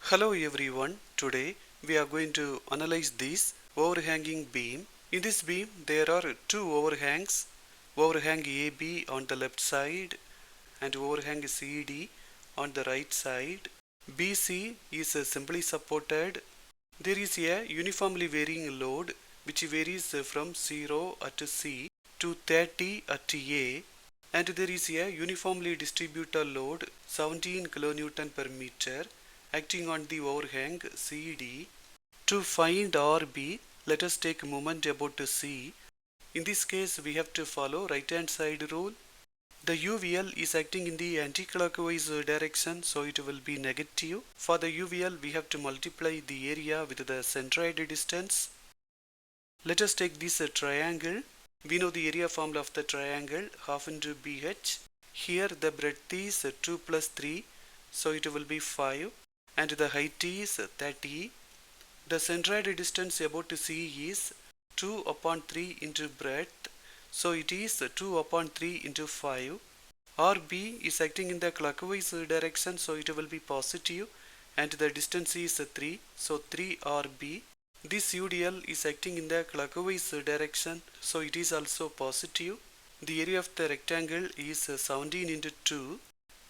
Hello everyone, today we are going to analyze this overhanging beam. In this beam there are two overhangs, overhang AB on the left side and overhang CD on the right side. BC is simply supported. There is a uniformly varying load which varies from 0 at C to 30 at A, and there is a uniformly distributed load 17 kN per meter acting on the overhang CD. To find RB, let us take moment about C. In this case, we have to follow right hand side rule. The UVL is acting in the anti-clockwise direction, so it will be negative. For the UVL, we have to multiply the area with the centroid distance. Let us take this triangle. We know the area formula of the triangle, half into BH. Here the breadth is 2 plus 3, so it will be 5. And the height is 30. The centroid distance about to C is 2 upon 3 into breadth, so it is 2 upon 3 into 5. RB is acting in the clockwise direction, so it will be positive, and the distance is 3, so 3 RB. This UDL is acting in the clockwise direction, so it is also positive. The area of the rectangle is 17 into 2.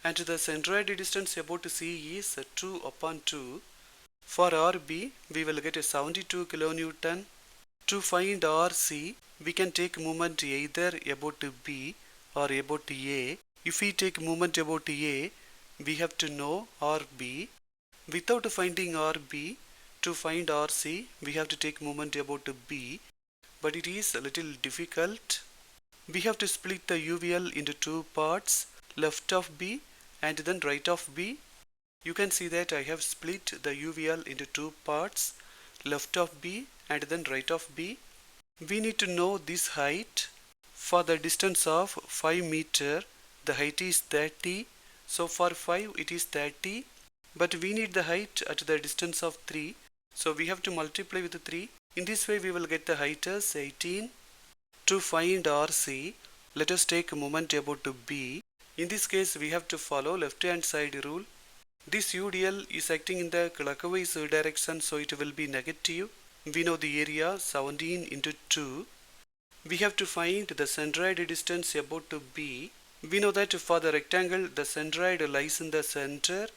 And the centroid distance about C is 2 upon 2. For RB, we will get 72 kN. To find RC, we can take moment either about B or about A. If we take moment about A, we have to know RB. Without finding RB, to find RC, we have to take moment about B, but it is a little difficult. We have to split the UVL into two parts, left of B and then right of B. You can see that I have split the UVL into two parts, left of B and then right of B. We need to know this height. For the distance of 5 meter, the height is 30. So for 5 it is 30. But we need the height at the distance of 3. So we have to multiply with 3. In this way we will get the height as 18. To find RC, let us take a moment about B. In this case, we have to follow left hand side rule. This UDL is acting in the clockwise direction, so it will be negative. We know the area 17 into 2. We have to find the centroid distance about B. We know that for the rectangle, the centroid lies in the center.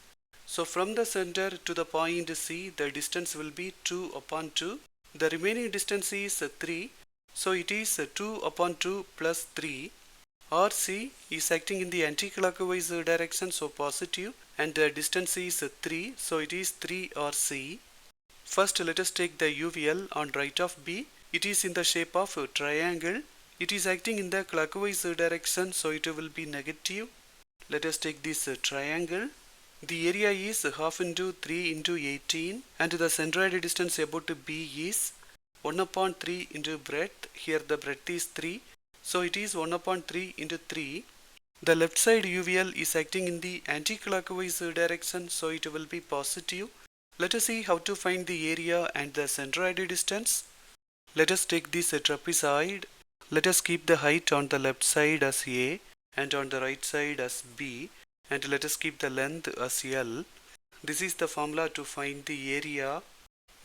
So from the center to the point C, the distance will be 2 upon 2. The remaining distance is 3. So it is 2 upon 2 plus 3. RC is acting in the anti-clockwise direction, so positive, and the distance is 3, so it is 3 RC. First let us take the UVL on right of B. It is in the shape of a triangle. It is acting in the clockwise direction, so it will be negative. Let us take this triangle. The area is half into 3 into 18, and the centroid distance about B is 1 upon 3 into breadth. Here the breadth is 3. So it is 1 upon 3 into 3. The left side UVL is acting in the anti-clockwise direction, so it will be positive. Let us see how to find the area and the centroid distance. Let us take this trapezoid. Let us keep the height on the left side as A and on the right side as B, and let us keep the length as L. This is the formula to find the area.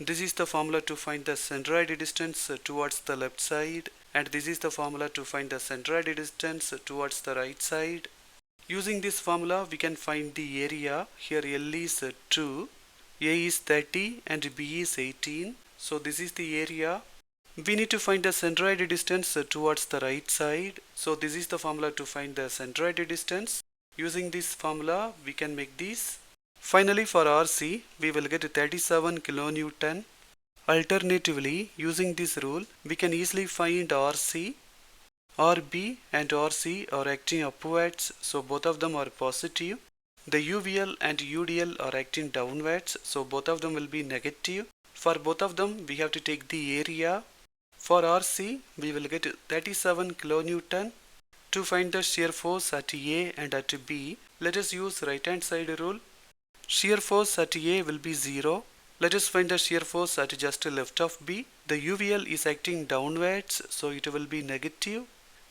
This is the formula to find the centroid distance towards the left side, and this is the formula to find the centroid distance towards the right side. Using this formula, we can find the area. Here L is 2, A is 30 and B is 18. So this is the area. We need to find the centroid distance towards the right side. So this is the formula to find the centroid distance. Using this formula, we can make this. Finally, for RC, we will get 37 kN. Alternatively, using this rule, we can easily find RC. RB and RC are acting upwards, so both of them are positive. The UVL and UDL are acting downwards, so both of them will be negative. For both of them, we have to take the area. For RC, we will get 37 kN. To find the shear force at A and at B, let us use right hand side rule. Shear force at A will be 0. Let us find the shear force at just left of B. The UVL is acting downwards, so it will be negative.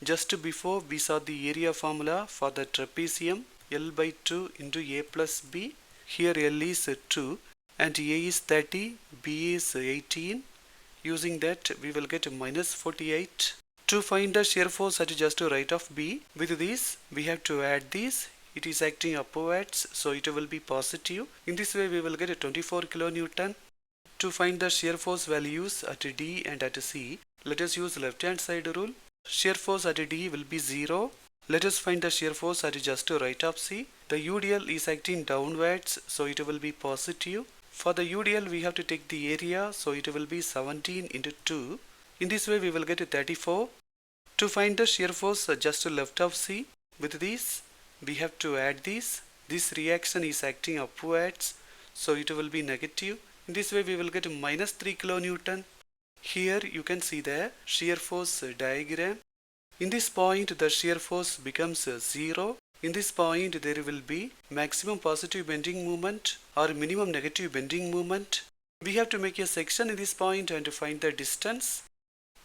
Just before we saw the area formula for the trapezium, L by 2 into A plus B. Here L is 2. and A is 30, B is 18. Using that we will get minus 48. To find the shear force at just right of B, with this we have to add this. It is acting upwards, so it will be positive. In this way we will get 24 kilonewton. To find the shear force values at D and at C, let us use left hand side rule. Shear force at D will be 0. Let us find the shear force at just right of C. The UDL is acting downwards, so it will be positive. For the UDL we have to take the area, so it will be 17 into 2. In this way we will get 34. To find the shear force just left of C, with this we have to add this. This reaction is acting upwards, so it will be negative. In this way we will get minus 3 kilonewton. Here you can see the shear force diagram. In this point the shear force becomes 0. In this point there will be maximum positive bending moment or minimum negative bending moment. We have to make a section in this point and find the distance.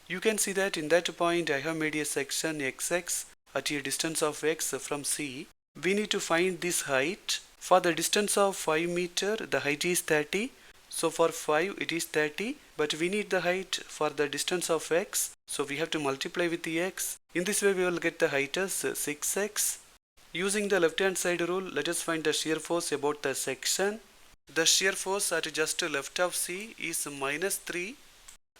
You can see that in that point I have made a section XX at a distance of x from C. We need to find this height. For the distance of 5 meter the height is 30. So for 5 it is 30, but we need the height for the distance of x, so we have to multiply with the x. In this way we will get the height as 6x. Using the left hand side rule, let us find the shear force about the section. The shear force at just left of C is minus 3.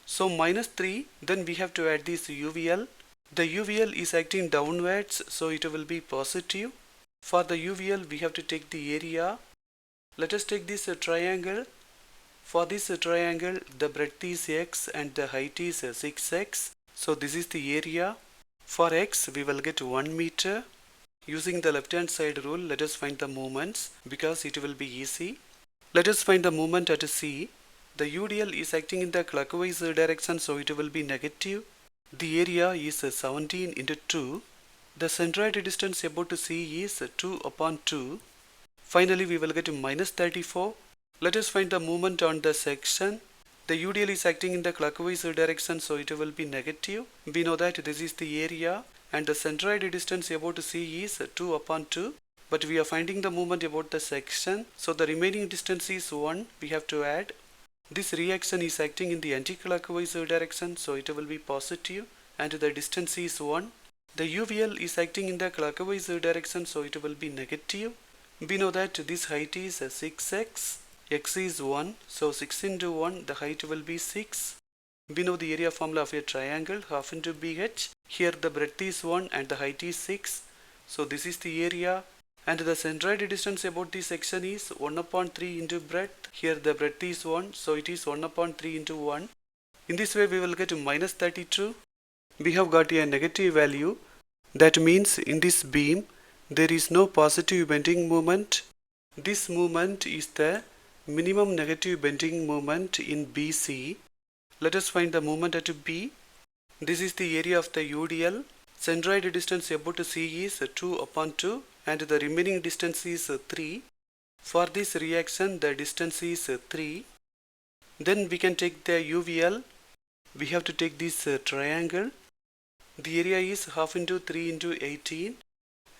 So minus 3, then we have to add this UVL. The UVL is acting downwards, so it will be positive. For the UVL we have to take the area. Let us take this triangle. For this triangle, the breadth is x and the height is 6x. So this is the area. For x, we will get 1 meter. Using the left hand side rule, let us find the moments because it will be easy. Let us find the moment at C. The UDL is acting in the clockwise direction, so it will be negative. The area is 17 into 2. The centroid distance about C is 2 upon 2. Finally, we will get minus 34. Let us find the moment on the section. The UDL is acting in the clockwise direction, so it will be negative. We know that this is the area and the centroid distance about C is 2 upon 2. But we are finding the moment about the section, so the remaining distance is 1. We have to add. This reaction is acting in the anti-clockwise direction, so it will be positive and the distance is 1. The UVL is acting in the clockwise direction, so it will be negative. We know that this height is 6x. X is 1, so 6 into 1, the height will be 6. We know the area formula of a triangle, half into BH. Here the breadth is 1 and the height is 6. So this is the area. And the centroid distance about this section is 1 upon 3 into breadth. Here the breadth is 1, so it is 1 upon 3 into 1. In this way we will get minus 32. We have got a negative value. That means in this beam, there is no positive bending moment. This moment is the minimum negative bending moment in BC. Let us find the moment at B. This is the area of the UDL. Centroid distance about C is 2 upon 2 and the remaining distance is 3. For this reaction the distance is 3. Then we can take the UVL. We have to take this triangle. The area is half into 3 into 18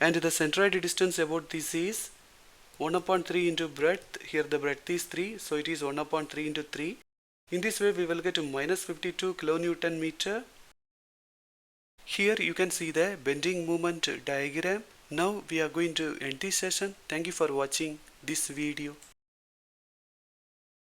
and the centroid distance about this is 1 upon 3 into breadth. Here the breadth is 3, so it is 1 upon 3 into 3. In this way we will get minus 52 kilonewton meter. Here you can see the bending moment diagram. Now we are going to end this session. Thank you for watching this video.